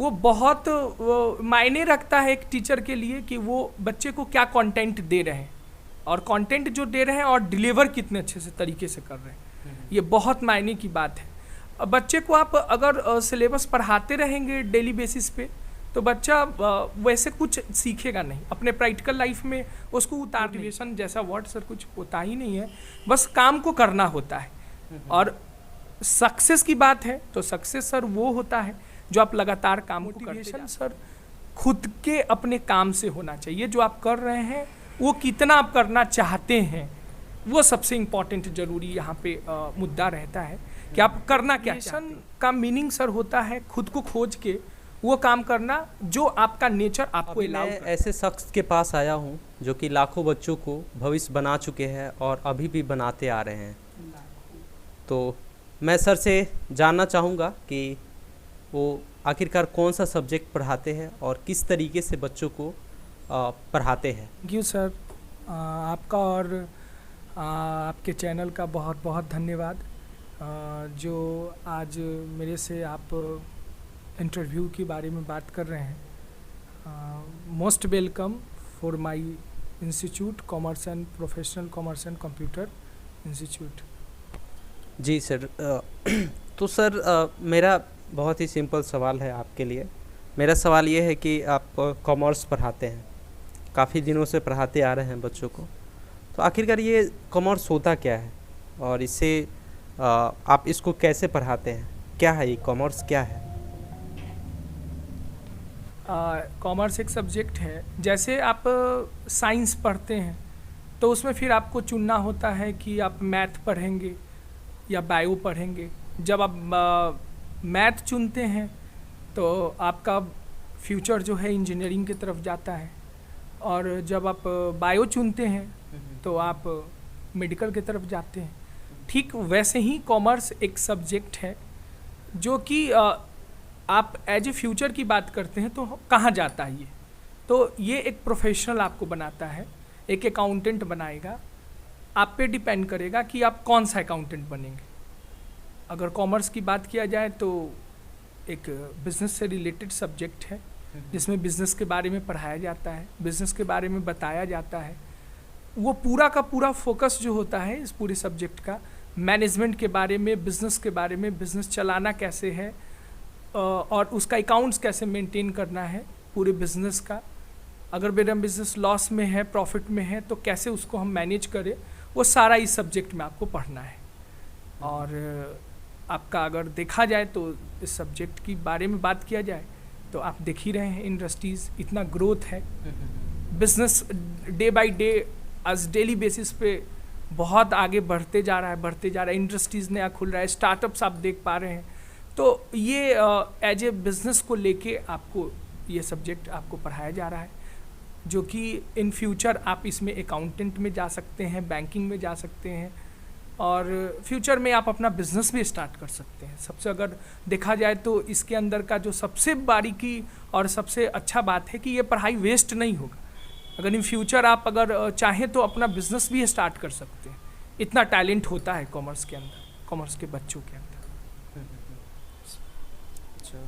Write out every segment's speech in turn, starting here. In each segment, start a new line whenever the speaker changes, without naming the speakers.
वो बहुत मायने रखता है एक टीचर के लिए कि वो बच्चे को क्या कंटेंट दे रहे हैं, और कंटेंट जो दे रहे हैं और डिलीवर कितने अच्छे से तरीके से कर रहे हैं, ये बहुत मायने की बात है। बच्चे को आप अगर सिलेबस पढ़ाते रहेंगे डेली बेसिस पे, तो बच्चा वैसे कुछ सीखेगा नहीं अपने प्रैक्टिकल लाइफ में। उसको मोटिवेशन जैसा वर्ड सर कुछ होता ही नहीं है, बस काम को करना होता है। और सक्सेस की बात है तो सक्सेस सर वो होता है जो आप लगातार काम को करते हैं। सर खुद के अपने काम से होना चाहिए, जो आप कर रहे हैं वो कितना आप करना चाहते हैं, वो सबसे इम्पॉर्टेंट जरूरी यहाँ पे मुद्दा रहता है कि आप करना क्या चाहते हैं। का मीनिंग सर होता है खुद को खोज के वो काम करना जो आपका नेचर आपको अलाउ करे।
ऐसे शख्स के पास आया हूँ जो कि लाखों बच्चों को भविष्य बना चुके हैं और अभी भी बनाते आ रहे हैं। तो मैं सर से जानना चाहूँगा कि वो आखिरकार कौन सा सब्जेक्ट पढ़ाते हैं और किस तरीके से बच्चों को पढ़ाते हैं।
थैंक यू सर, आपका और आपके चैनल का बहुत बहुत धन्यवाद जो आज मेरे से आप इंटरव्यू के बारे में बात कर रहे हैं। Most welcome for my institute commerce and professional commerce and computer institute.
जी सर, तो सर मेरा बहुत ही सिंपल सवाल है आपके लिए। मेरा सवाल ये है कि आप कॉमर्स पढ़ाते हैं, काफ़ी दिनों से पढ़ाते आ रहे हैं बच्चों को, तो आखिरकार ये कॉमर्स होता क्या है और इससे आप इसको कैसे पढ़ाते हैं? क्या है ये कॉमर्स, क्या है?
कॉमर्स एक सब्जेक्ट है, जैसे आप साइंस पढ़ते हैं तो उसमें फिर आपको चुनना होता है कि आप मैथ पढ़ेंगे या बायो पढ़ेंगे। जब आप मैथ चुनते हैं तो आपका फ्यूचर जो है इंजीनियरिंग की तरफ जाता है, और जब आप बायो चुनते हैं तो आप मेडिकल की तरफ जाते हैं। ठीक वैसे ही कॉमर्स एक सब्जेक्ट है जो कि आप एज ए फ्यूचर की बात करते हैं तो कहाँ जाता है ये, तो ये एक प्रोफेशनल आपको बनाता है, एक अकाउंटेंट बनाएगा। आप पे डिपेंड करेगा कि आप कौन सा अकाउंटेंट बनेंगे। अगर कॉमर्स की बात किया जाए तो एक बिज़नेस से रिलेटेड सब्जेक्ट है जिसमें बिज़नेस के बारे में पढ़ाया जाता है, बिज़नेस के बारे में बताया जाता है। वो पूरा का पूरा फोकस जो होता है इस पूरे सब्जेक्ट का मैनेजमेंट के बारे में, बिज़नेस के बारे में, बिज़नेस चलाना कैसे है और उसका अकाउंट्स कैसे मेंटेन करना है पूरे बिज़नेस का। अगर मेरा बिज़नेस लॉस में है, प्रॉफिट में है, तो कैसे उसको हम मैनेज करें, वो सारा इस सब्जेक्ट में आपको पढ़ना है। और आपका अगर देखा जाए तो इस सब्जेक्ट की बारे में बात किया जाए तो आप देख ही रहे हैं इंडस्ट्रीज़ इतना ग्रोथ है, बिज़नेस डे बाय डे आज डेली बेसिस पे बहुत आगे बढ़ते जा रहा है, इंडस्ट्रीज़ नया खुल रहा है, स्टार्टअप्स आप देख पा रहे हैं। तो ये एज ए बिज़नेस को लेके आपको ये सब्जेक्ट आपको पढ़ाया जा रहा है, जो कि इन फ्यूचर आप इसमें अकाउंटेंट में जा सकते हैं, बैंकिंग में जा सकते हैं, और फ्यूचर में आप अपना बिज़नेस भी स्टार्ट कर सकते हैं। सबसे अगर देखा जाए तो इसके अंदर का जो सबसे बारीकी और सबसे अच्छा बात है कि ये पढ़ाई वेस्ट नहीं होगा। अगर इन फ्यूचर आप अगर चाहें तो अपना बिज़नेस भी स्टार्ट कर सकते हैं। इतना टैलेंट होता है कॉमर्स के अंदर, कॉमर्स के बच्चों के अंदर।
अच्छा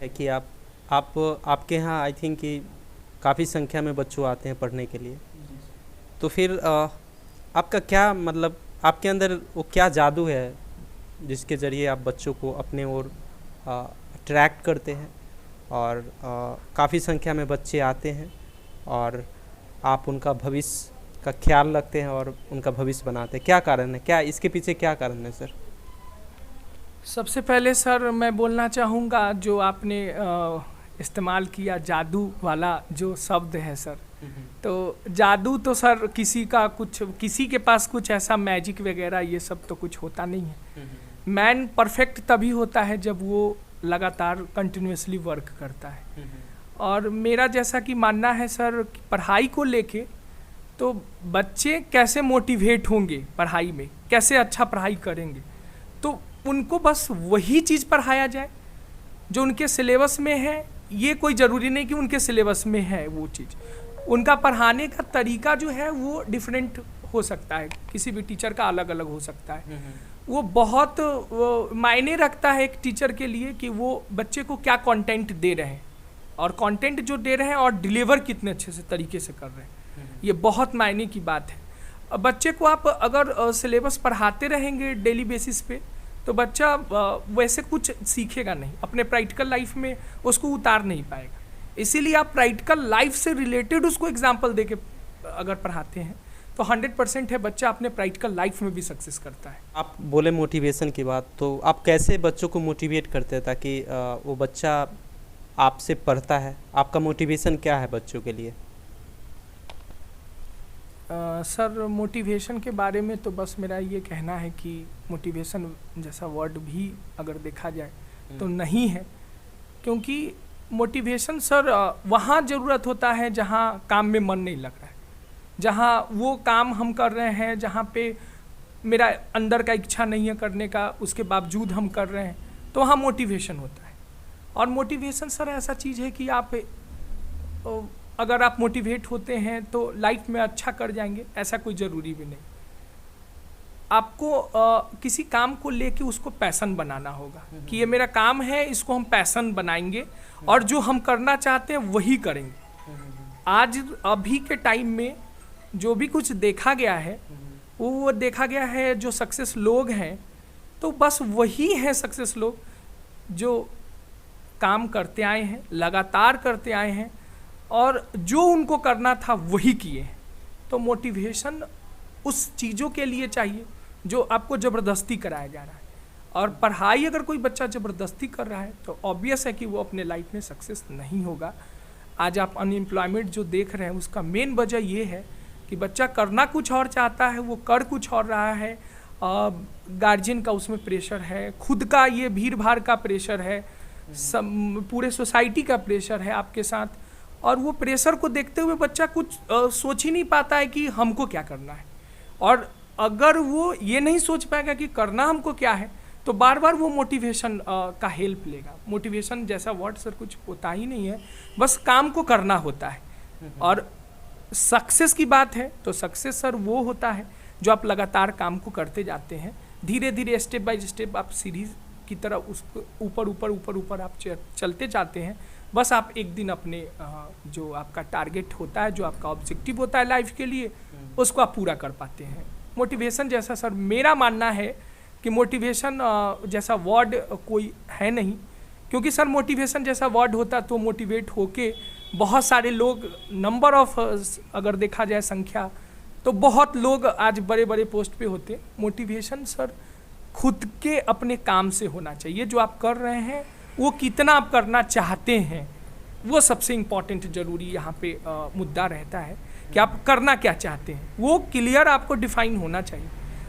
है कि आपके यहाँ आई थिंक कि काफ़ी संख्या में बच्चों आते हैं पढ़ने के लिए, तो फिर आपका क्या मतलब आपके अंदर वो क्या जादू है जिसके ज़रिए आप बच्चों को अपने ओर अट्रैक्ट करते हैं और काफ़ी संख्या में बच्चे आते हैं और आप उनका भविष्य का ख्याल रखते हैं और उनका भविष्य बनाते हैं? क्या कारण है, क्या इसके पीछे क्या कारण है सर?
सबसे पहले सर मैं बोलना चाहूँगा जो आपने इस्तेमाल किया जादू वाला जो शब्द है सर, तो जादू तो सर किसी के पास कुछ ऐसा मैजिक वगैरह ये सब तो कुछ होता नहीं है। मैन परफेक्ट तभी होता है जब वो लगातार कंटिन्यूसली वर्क करता है। और मेरा जैसा कि मानना है सर, पढ़ाई को लेके तो बच्चे कैसे मोटिवेट होंगे पढ़ाई में, कैसे अच्छा पढ़ाई करेंगे, तो उनको बस वही चीज़ पढ़ाया जाए जो उनके सिलेबस में है। ये कोई ज़रूरी नहीं कि उनके सिलेबस में है वो चीज़, उनका पढ़ाने का तरीका जो है वो डिफरेंट हो सकता है, किसी भी टीचर का अलग अलग हो सकता है। वो बहुत मायने रखता है एक टीचर के लिए कि वो बच्चे को क्या कंटेंट दे रहे हैं, और कंटेंट जो दे रहे हैं और डिलीवर कितने अच्छे से तरीके से कर रहे हैं, ये बहुत मायने की बात है। अब बच्चे को आप अगर सिलेबस पढ़ाते रहेंगे डेली बेसिस पे, तो बच्चा वैसे कुछ सीखेगा नहीं, अपने प्रैक्टिकल लाइफ में उसको उतार नहीं पाएगा। इसीलिए आप प्रैक्टिकल लाइफ से रिलेटेड उसको एग्जाम्पल दे के अगर पढ़ाते हैं तो 100% है बच्चा अपने प्रैक्टिकल लाइफ में भी सक्सेस करता है।
आप बोले मोटिवेशन की बात, तो आप कैसे बच्चों को मोटिवेट करते हैं ताकि वो बच्चा आपसे पढ़ता है? आपका मोटिवेशन क्या है बच्चों के लिए?
सर मोटिवेशन के बारे में तो बस मेरा ये कहना है कि मोटिवेशन जैसा वर्ड भी अगर देखा जाए तो नहीं है, क्योंकि मोटिवेशन सर वहाँ ज़रूरत होता है जहाँ काम में मन नहीं लग रहा है, जहाँ वो काम हम कर रहे हैं जहाँ पे मेरा अंदर का इच्छा नहीं है करने का, उसके बावजूद हम कर रहे हैं, तो वहाँ मोटिवेशन होता है। और मोटिवेशन सर ऐसा चीज़ है कि आप अगर आप मोटिवेट होते हैं तो लाइफ में अच्छा कर जाएंगे, ऐसा कोई ज़रूरी भी नहीं। आपको किसी काम को लेके उसको पैशन बनाना होगा कि ये मेरा काम है, इसको हम पैशन बनाएंगे और जो हम करना चाहते हैं वही करेंगे। आज अभी के टाइम में जो भी कुछ देखा गया है वो देखा गया है, जो सक्सेस लोग हैं तो बस वही हैं सक्सेस लोग जो काम करते आए हैं, लगातार करते आए हैं और जो उनको करना था वही किए हैं। तो मोटिवेशन उस चीज़ों के लिए चाहिए जो आपको ज़बरदस्ती कराया जा रहा है, और पढ़ाई अगर कोई बच्चा ज़बरदस्ती कर रहा है तो ऑब्वियस है कि वो अपने लाइफ में सक्सेस नहीं होगा। आज आप अनएम्प्लॉयमेंट जो देख रहे हैं उसका मेन वजह ये है कि बच्चा करना कुछ और चाहता है, वो कर कुछ और रहा है, गार्जियन का उसमें प्रेशर है, खुद का ये भीड़ भाड़ का प्रेशर है, सब पूरे सोसाइटी का प्रेशर है आपके साथ, और वो प्रेशर को देखते हुए बच्चा कुछ सोच ही नहीं पाता है कि हमको क्या करना है। और अगर वो ये नहीं सोच पाएगा कि करना हमको क्या है तो बार बार वो मोटिवेशन का हेल्प लेगा। मोटिवेशन जैसा वर्ड सर कुछ होता ही नहीं है, बस काम को करना होता है। और सक्सेस की बात है तो सक्सेस सर वो होता है जो आप लगातार काम को करते जाते हैं, धीरे धीरे स्टेप बाय स्टेप आप सीढ़ी की तरह उसको ऊपर ऊपर ऊपर ऊपर आप चलते जाते हैं। बस आप एक दिन अपने जो आपका टारगेट होता है, जो आपका ऑब्जेक्टिव होता है लाइफ के लिए, उसको आप पूरा कर पाते हैं। मोटिवेशन जैसा सर मेरा मानना है कि मोटिवेशन जैसा वर्ड कोई है नहीं, क्योंकि सर मोटिवेशन जैसा वर्ड होता तो मोटिवेट होके बहुत सारे लोग, नंबर ऑफ अगर देखा जाए संख्या, तो बहुत लोग आज बड़े बड़े पोस्ट पे होते। मोटिवेशन सर खुद के अपने काम से होना चाहिए, जो आप कर रहे हैं वो कितना आप करना चाहते हैं, वो सबसे इम्पॉर्टेंट ज़रूरी यहाँ पे मुद्दा रहता है कि आप करना क्या चाहते हैं, वो क्लियर आपको डिफाइन होना चाहिए।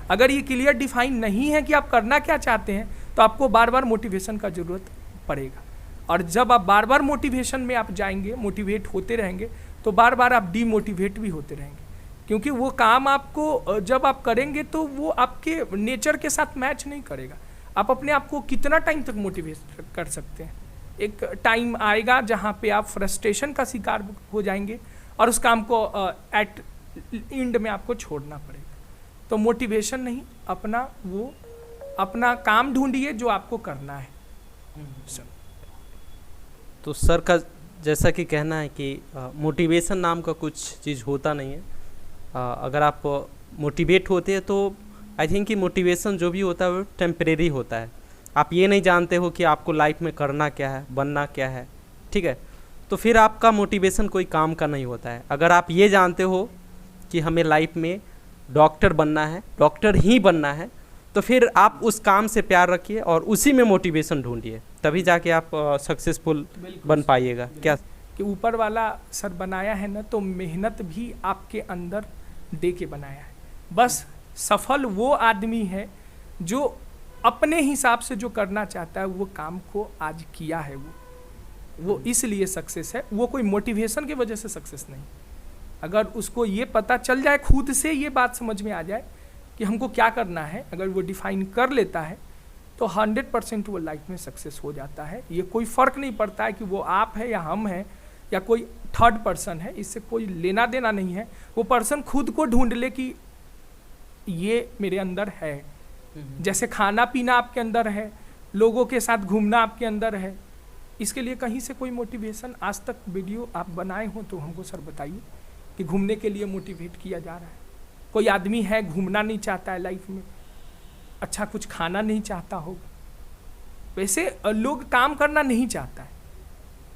अगर ये क्लियर डिफाइन नहीं है कि आप करना क्या चाहते हैं तो आपको बार बार मोटिवेशन का ज़रूरत पड़ेगा, और जब आप बार बार मोटिवेशन में आप जाएंगे, मोटिवेट होते रहेंगे, तो बार बार आप डीमोटिवेट भी होते रहेंगे, क्योंकि वो काम आपको जब आप करेंगे तो वो आपके नेचर के साथ मैच नहीं करेगा। आप अपने आप को कितना टाइम तक मोटिवेट कर सकते हैं? एक टाइम आएगा जहाँ पे आप फ्रस्ट्रेशन का शिकार हो जाएंगे और उस काम को एट एंड में आपको छोड़ना पड़ेगा। तो मोटिवेशन नहीं, अपना काम ढूंढिए जो आपको करना है।
तो सर का जैसा कि कहना है कि मोटिवेशन नाम का कुछ चीज़ होता नहीं है। अगर आप मोटिवेट होते हैं तो आई थिंक कि मोटिवेशन जो भी होता है वो टेम्परेरी होता है। आप ये नहीं जानते हो कि आपको लाइफ में करना क्या है, बनना क्या है, ठीक है? तो फिर आपका मोटिवेशन कोई काम का नहीं होता है। अगर आप ये जानते हो कि हमें लाइफ में डॉक्टर बनना है, डॉक्टर ही बनना है, तो फिर आप उस काम से प्यार रखिए और उसी में मोटिवेशन ढूंढिए, तभी जाके आप सक्सेसफुल बन पाइएगा। क्या
कि ऊपर वाला सर बनाया है ना, तो मेहनत भी आपके अंदर दे के बनाया है। बस सफल वो आदमी है जो अपने हिसाब से जो करना चाहता है वो काम को आज किया है, वो इसलिए सक्सेस है। वो कोई मोटिवेशन की वजह से सक्सेस नहीं। अगर उसको ये पता चल जाए, खुद से ये बात समझ में आ जाए कि हमको क्या करना है, अगर वो डिफाइन कर लेता है तो 100% वो लाइफ में सक्सेस हो जाता है। ये कोई फ़र्क नहीं पड़ता है कि वो आप है या हम हैं या कोई थर्ड पर्सन है, इससे कोई लेना देना नहीं है। वो पर्सन खुद को ढूंढ ले कि ये मेरे अंदर है, जैसे खाना पीना आपके अंदर है, लोगों के साथ घूमना आपके अंदर है, इसके लिए कहीं से कोई मोटिवेशन आज तक वीडियो आप बनाए हो तो हमको सर बताइए कि घूमने के लिए मोटिवेट किया जा रहा है। कोई आदमी है घूमना नहीं चाहता है लाइफ में, अच्छा कुछ खाना नहीं चाहता होगा, वैसे लोग काम करना नहीं चाहता है।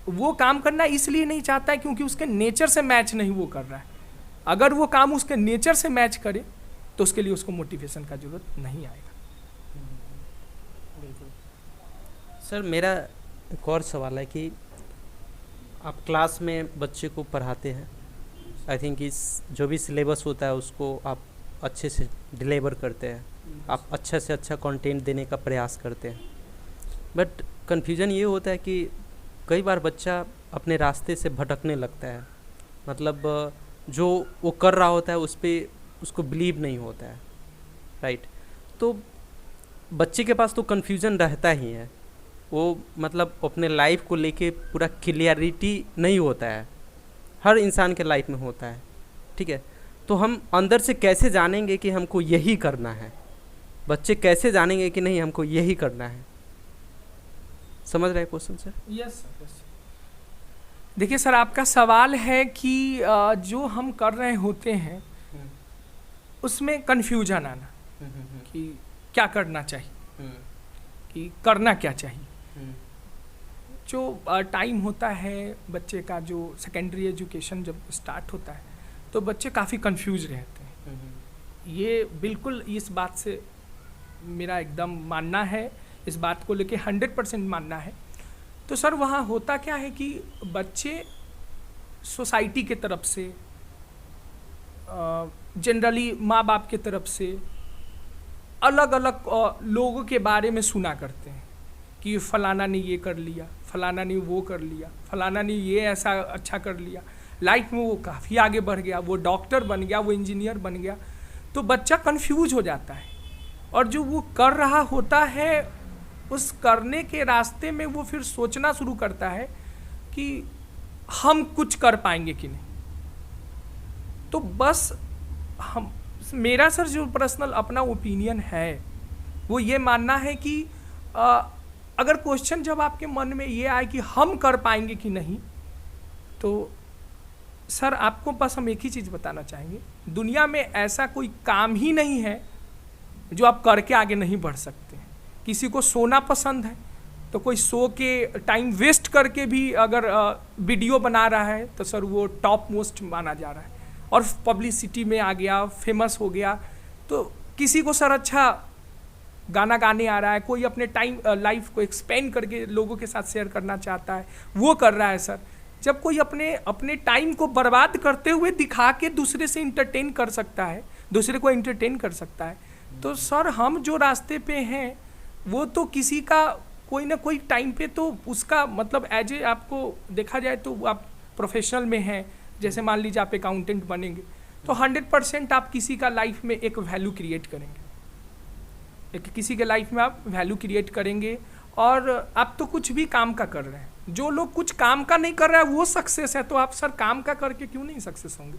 वो काम करना इसलिए नहीं चाहता है क्योंकि उसके नेचर से मैच नहीं वो कर रहा है। अगर वो काम उसके नेचर से मैच करे तो उसके लिए उसको मोटिवेशन का जरूरत नहीं आएगा।
सर मेरा एक और सवाल है कि आप क्लास में बच्चे को पढ़ाते हैं, आई थिंक इस जो भी सिलेबस होता है उसको आप अच्छे से डिलीवर करते हैं, आप अच्छा से अच्छा कंटेंट देने का प्रयास करते हैं, बट कन्फ्यूज़न ये होता है कि कई बार बच्चा अपने रास्ते से भटकने लगता है, मतलब जो वो कर रहा होता है उस पर उसको बिलीव नहीं होता है, राइट। तो बच्चे के पास तो कन्फ्यूज़न रहता ही है, वो मतलब अपने लाइफ को लेके पूरा क्लियरिटी नहीं होता है, हर इंसान के लाइफ में होता है, ठीक है। तो हम अंदर से कैसे जानेंगे कि हमको यही करना है, बच्चे कैसे जानेंगे कि नहीं हमको यही करना है? समझ रहे हैं question sir?
Yes sir, yes. देखिए सर, आपका सवाल है कि जो हम कर रहे होते हैं उसमें कन्फ्यूजन आना कि क्या करना चाहिए, कि करना क्या चाहिए। जो टाइम होता है बच्चे का, जो सेकेंडरी एजुकेशन जब स्टार्ट होता है तो बच्चे काफ़ी कंफ्यूज रहते हैं। ये बिल्कुल इस बात से मेरा एकदम मानना है, इस बात को लेके 100% मानना है। तो सर वहाँ होता क्या है कि बच्चे सोसाइटी के तरफ से, जनरली माँ बाप के तरफ से अलग अलग लोगों के बारे में सुना करते हैं कि फलाना ने ये कर लिया, फलाना ने वो कर लिया, फलाना ने ये ऐसा अच्छा कर लिया, लाइफ में वो काफ़ी आगे बढ़ गया, वो डॉक्टर बन गया, वो इंजीनियर बन गया। तो बच्चा कंफ्यूज हो जाता है और जो वो कर रहा होता है उस करने के रास्ते में वो फिर सोचना शुरू करता है कि हम कुछ कर पाएंगे कि नहीं। तो बस मेरा सर जो पर्सनल अपना ओपिनियन है वो ये मानना है कि अगर क्वेश्चन जब आपके मन में ये आए कि हम कर पाएंगे कि नहीं, तो सर आपको बस हम एक ही चीज़ बताना चाहेंगे, दुनिया में ऐसा कोई काम ही नहीं है जो आप करके आगे नहीं बढ़ सकते हैं। किसी को सोना पसंद है तो कोई सो के टाइम वेस्ट करके भी अगर वीडियो बना रहा है तो सर वो टॉप मोस्ट माना जा रहा है और पब्लिसिटी में आ गया, फेमस हो गया। तो किसी को सर अच्छा गाना गाने आ रहा है, कोई अपने टाइम लाइफ को एक्सपेंड करके लोगों के साथ शेयर करना चाहता है, वो कर रहा है सर। जब कोई अपने टाइम को बर्बाद करते हुए दिखा के दूसरे से इंटरटेन कर सकता है, दूसरे को इंटरटेन कर सकता है, तो सर हम जो रास्ते पे हैं वो तो किसी का कोई ना कोई टाइम पे तो उसका मतलब एज ए आपको देखा जाए तो आप प्रोफेशनल में हैं, जैसे मान लीजिए आप अकाउंटेंट बनेंगे तो 100% आप किसी का लाइफ में एक वैल्यू क्रिएट करेंगे, किसी के लाइफ में आप वैल्यू क्रिएट करेंगे। और आप तो कुछ भी काम का कर रहे हैं, जो लोग कुछ काम का नहीं कर रहा है वो सक्सेस है, तो आप सर काम का करके क्यों नहीं सक्सेस होंगे?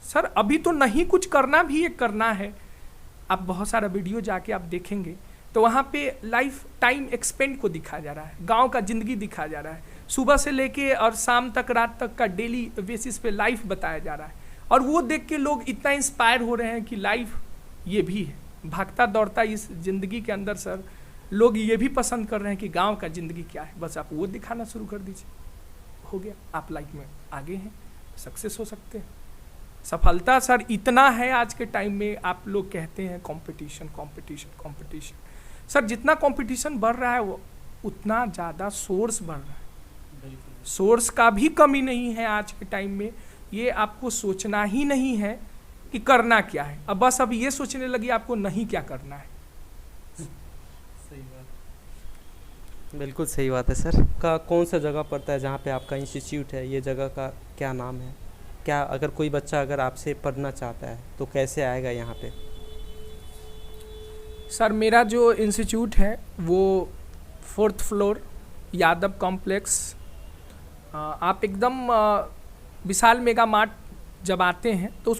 सर अभी तो नहीं कुछ करना भी एक करना है। आप बहुत सारा वीडियो जाके आप देखेंगे तो वहाँ पे लाइफ टाइम एक्सपेंड को दिखा जा रहा है, गांव का ज़िंदगी दिखा जा रहा है, सुबह से लेके और शाम तक रात तक का डेली बेसिस पे लाइफ बताया जा रहा है। और वो देख के लोग इतना इंस्पायर हो रहे हैं कि लाइफ ये भी है, भागता दौड़ता इस ज़िंदगी के अंदर सर लोग ये भी पसंद कर रहे हैं कि गांव का ज़िंदगी क्या है। बस आप वो दिखाना शुरू कर दीजिए, हो गया, आप लाइफ में आगे हैं, सक्सेस हो सकते हैं। सफलता सर इतना है आज के टाइम में, आप लोग कहते हैं कंपटीशन कंपटीशन कंपटीशन, सर जितना कंपटीशन बढ़ रहा है वो उतना ज़्यादा सोर्स बढ़ रहा है। सोर्स का भी कमी नहीं है आज के टाइम में। ये आपको सोचना ही नहीं है कि करना क्या है, अब बस अब ये सोचने लगी आपको नहीं क्या करना है।
सही बात, बिल्कुल सही बात है सर। का कौन सा जगह पड़ता है जहाँ पे आपका इंस्टीट्यूट है, ये जगह का क्या नाम है? क्या अगर कोई बच्चा अगर आपसे पढ़ना चाहता है तो कैसे आएगा यहाँ पे?
सर मेरा जो इंस्टीट्यूट है वो 4th फ्लोर यादव कॉम्प्लेक्स, आप एकदम विशाल मेगा मार्ट जब आते हैं तो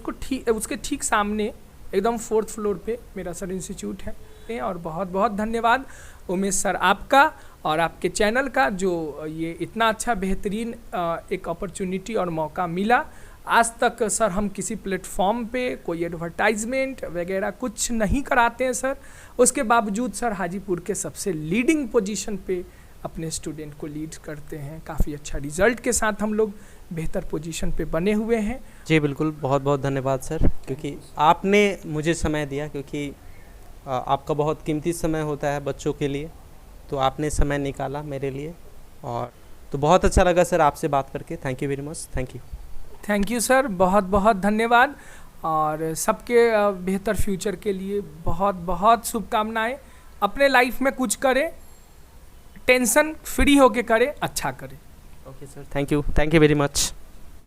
उसके ठीक सामने एकदम 4th फ्लोर पे मेरा सर इंस्टीट्यूट है। और बहुत बहुत धन्यवाद उमेश सर आपका और आपके चैनल का, जो ये इतना अच्छा बेहतरीन एक अपॉर्चुनिटी और मौका मिला। आज तक सर हम किसी प्लेटफॉर्म पे कोई एडवर्टाइजमेंट वगैरह कुछ नहीं कराते हैं सर, उसके बावजूद सर हाजीपुर के सबसे लीडिंग पोजीशन पे अपने स्टूडेंट को लीड करते हैं। काफ़ी अच्छा रिजल्ट के साथ हम लोग बेहतर पोजीशन पे बने हुए हैं।
जी बिल्कुल, बहुत बहुत धन्यवाद सर, क्योंकि आपने मुझे समय दिया, क्योंकि आपका बहुत कीमती समय होता है बच्चों के लिए, तो आपने समय निकाला मेरे लिए, और तो बहुत अच्छा लगा सर आपसे बात करके। Thank you very much.
Thank you sir, बहुत बहुत धन्यवाद, और सबके बेहतर फ्यूचर के लिए बहुत बहुत शुभकामनाएं। अपने लाइफ में कुछ करें, टेंशन फ्री होके करें, अच्छा करें।
Okay sir, thank you very much.